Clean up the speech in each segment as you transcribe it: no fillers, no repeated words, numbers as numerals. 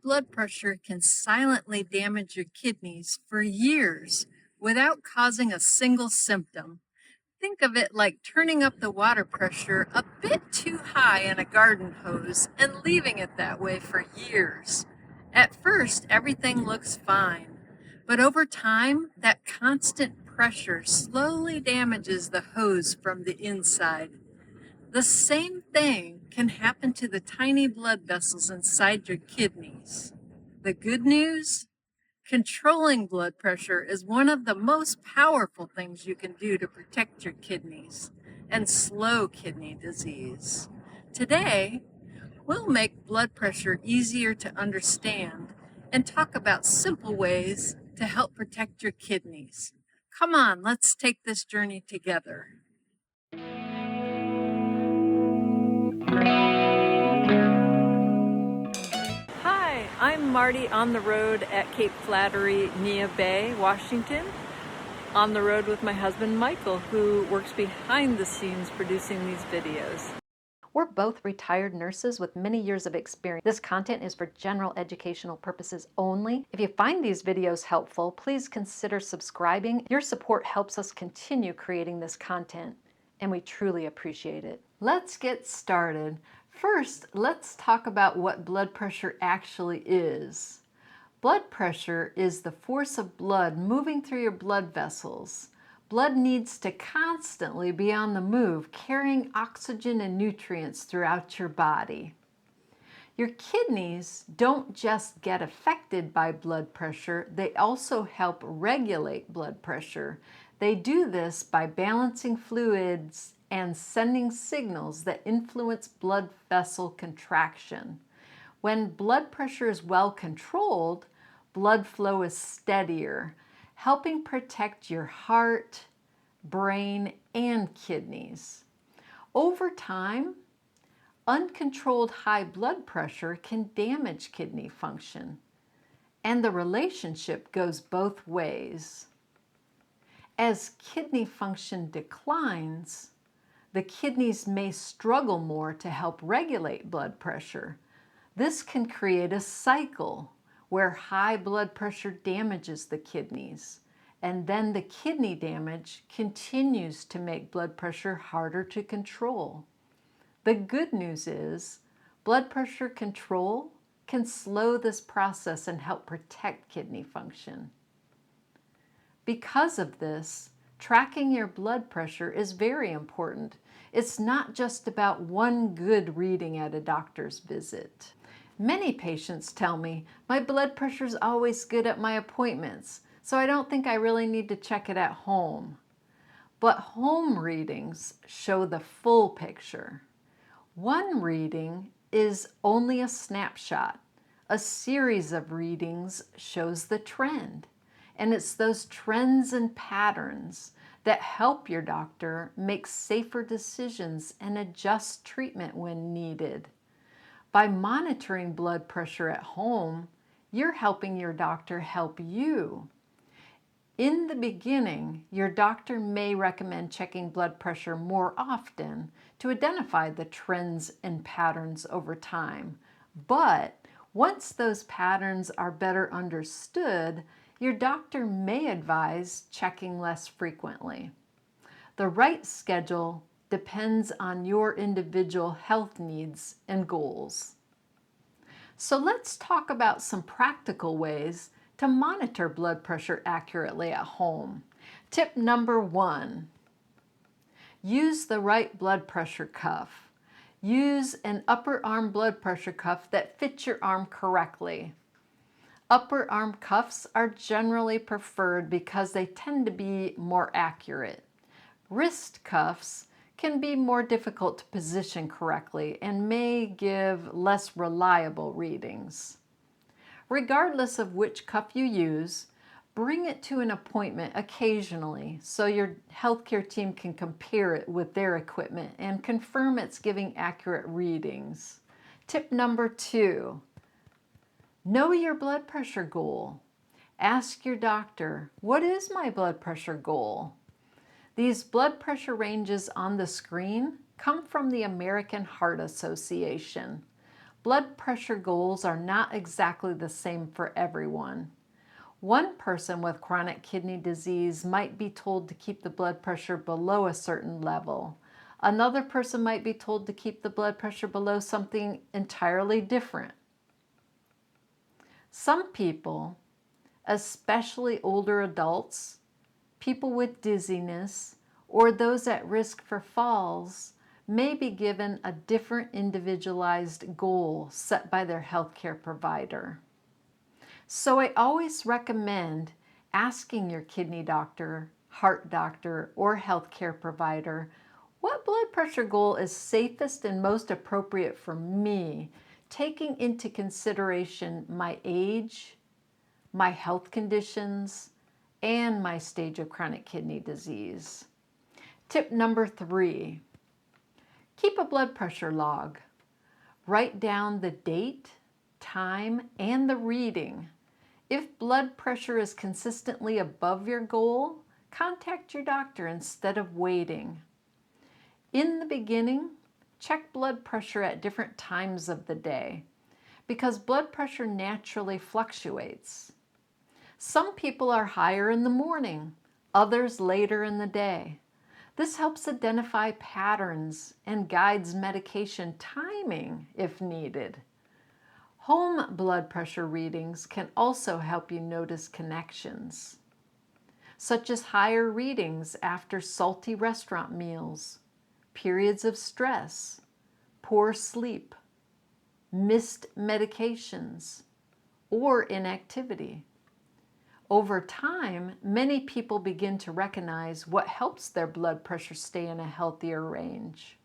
blood pressure can silently damage your kidneys for years without causing a single symptom. Think of it like turning up the water pressure a bit too high in a garden hose and leaving it that way for years. At first, everything looks fine, but over time, that constant pressure slowly damages the hose from the inside. The same thing can happen to the tiny blood vessels inside your kidneys. The good news? Controlling blood pressure is one of the most powerful things you can do to protect your kidneys and slow kidney disease. Today, we'll make blood pressure easier to understand and talk about simple ways to help protect your kidneys. Come on, let's take this journey together. Hi, I'm Marty on the road at Cape Flattery, Nia Bay, Washington. On the road with my husband Michael, who works behind the scenes producing these videos. We're both retired nurses with many years of experience. This content is for general educational purposes only. If you find these videos helpful, please consider subscribing. Your support helps us continue creating this content, and we truly appreciate it. Let's get started. First, let's talk about what blood pressure actually is. Blood pressure is the force of blood moving through your blood vessels. Blood needs to constantly be on the move, carrying oxygen and nutrients throughout your body. Your kidneys don't just get affected by blood pressure, they also help regulate blood pressure. They do this by balancing fluids and sending signals that influence blood vessel contraction. When blood pressure is well controlled, blood flow is steadier, helping protect your heart, brain, and kidneys. Over time, uncontrolled high blood pressure can damage kidney function, and the relationship goes both ways. As kidney function declines, the kidneys may struggle more to help regulate blood pressure. This can create a cycle where high blood pressure damages the kidneys, and then the kidney damage continues to make blood pressure harder to control. The good news is, blood pressure control can slow this process and help protect kidney function. Because of this, tracking your blood pressure is very important. It's not just about one good reading at a doctor's visit. Many patients tell me, my blood pressure is always good at my appointments, so I don't think I really need to check it at home. But home readings show the full picture. One reading is only a snapshot. A series of readings shows the trend. And it's those trends and patterns that help your doctor make safer decisions and adjust treatment when needed. By monitoring blood pressure at home, you're helping your doctor help you. In the beginning, your doctor may recommend checking blood pressure more often to identify the trends and patterns over time. But once those patterns are better understood, your doctor may advise checking less frequently. The right schedule depends on your individual health needs and goals. So let's talk about some practical ways to monitor blood pressure accurately at home. Tip number 1, use the right blood pressure cuff. Use an upper arm blood pressure cuff that fits your arm correctly. Upper arm cuffs are generally preferred because they tend to be more accurate. Wrist cuffs can be more difficult to position correctly and may give less reliable readings. Regardless of which cuff you use, bring it to an appointment occasionally so your healthcare team can compare it with their equipment and confirm it's giving accurate readings. Tip number 2, know your blood pressure goal. Ask your doctor, what is my blood pressure goal? These blood pressure ranges on the screen come from the American Heart Association. Blood pressure goals are not exactly the same for everyone. One person with chronic kidney disease might be told to keep the blood pressure below a certain level. Another person might be told to keep the blood pressure below something entirely different. Some people, especially older adults, people with dizziness, or those at risk for falls, may be given a different individualized goal set by their healthcare provider. So I always recommend asking your kidney doctor, heart doctor, or healthcare provider what blood pressure goal is safest and most appropriate for me, taking into consideration my age, my health conditions, and my stage of chronic kidney disease. Tip number 3, keep a blood pressure log. Write down the date, time, and the reading. If blood pressure is consistently above your goal, contact your doctor instead of waiting. In the beginning, check blood pressure at different times of the day because blood pressure naturally fluctuates. Some people are higher in the morning, others later in the day. This helps identify patterns and guides medication timing if needed. Home blood pressure readings can also help you notice connections, such as higher readings after salty restaurant meals, periods of stress, poor sleep, missed medications, or inactivity. Over time, many people begin to recognize what helps their blood pressure stay in a healthier range.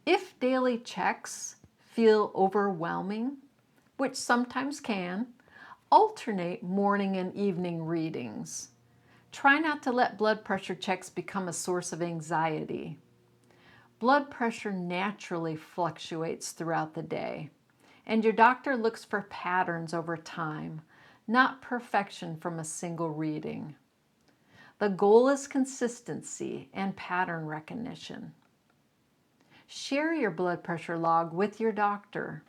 If daily checks feel overwhelming, which sometimes can, alternate morning and evening readings. Try not to let blood pressure checks become a source of anxiety. Blood pressure naturally fluctuates throughout the day, and your doctor looks for patterns over time, not perfection from a single reading. The goal is consistency and pattern recognition. Share your blood pressure log with your doctor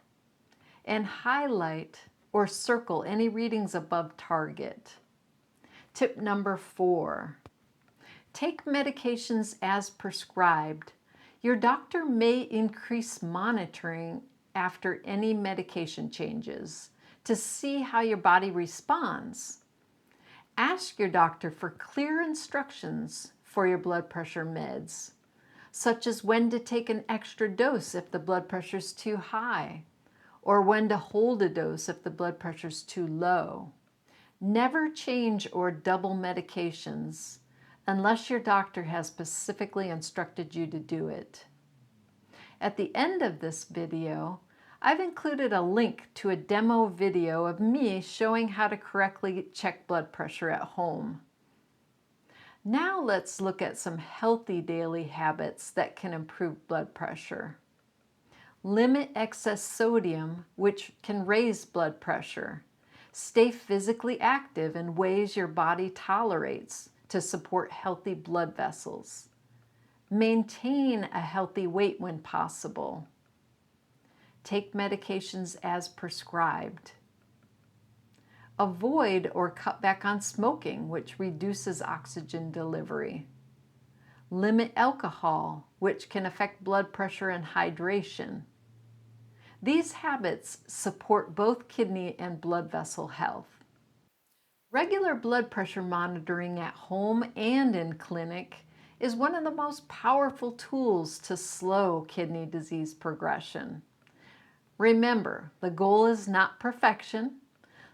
and highlight or circle any readings above target. Tip number 4, take medications as prescribed. Your doctor may increase monitoring after any medication changes to see how your body responds. Ask your doctor for clear instructions for your blood pressure meds, such as when to take an extra dose if the blood pressure is too high, or when to hold a dose if the blood pressure is too low. Never change or double medications unless your doctor has specifically instructed you to do it. At the end of this video, I've included a link to a demo video of me showing how to correctly check blood pressure at home. Now let's look at some healthy daily habits that can improve blood pressure. Limit excess sodium, which can raise blood pressure. Stay physically active in ways your body tolerates to support healthy blood vessels. Maintain a healthy weight when possible. Take medications as prescribed. Avoid or cut back on smoking, which reduces oxygen delivery. Limit alcohol, which can affect blood pressure and hydration. These habits support both kidney and blood vessel health. Regular blood pressure monitoring at home and in clinic is one of the most powerful tools to slow kidney disease progression. Remember, the goal is not perfection.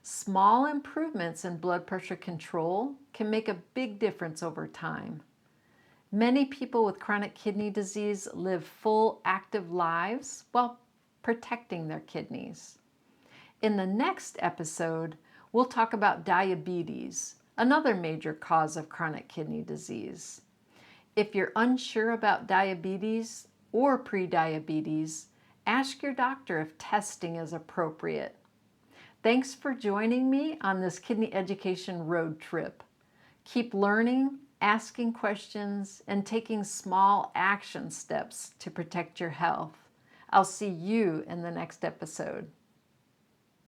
Small improvements in blood pressure control can make a big difference over time. Many people with chronic kidney disease live full, active lives while protecting their kidneys. In the next episode, we'll talk about diabetes, another major cause of chronic kidney disease. If you're unsure about diabetes or prediabetes, ask your doctor if testing is appropriate. Thanks for joining me on this kidney education road trip. Keep learning, asking questions, and taking small action steps to protect your health. I'll see you in the next episode.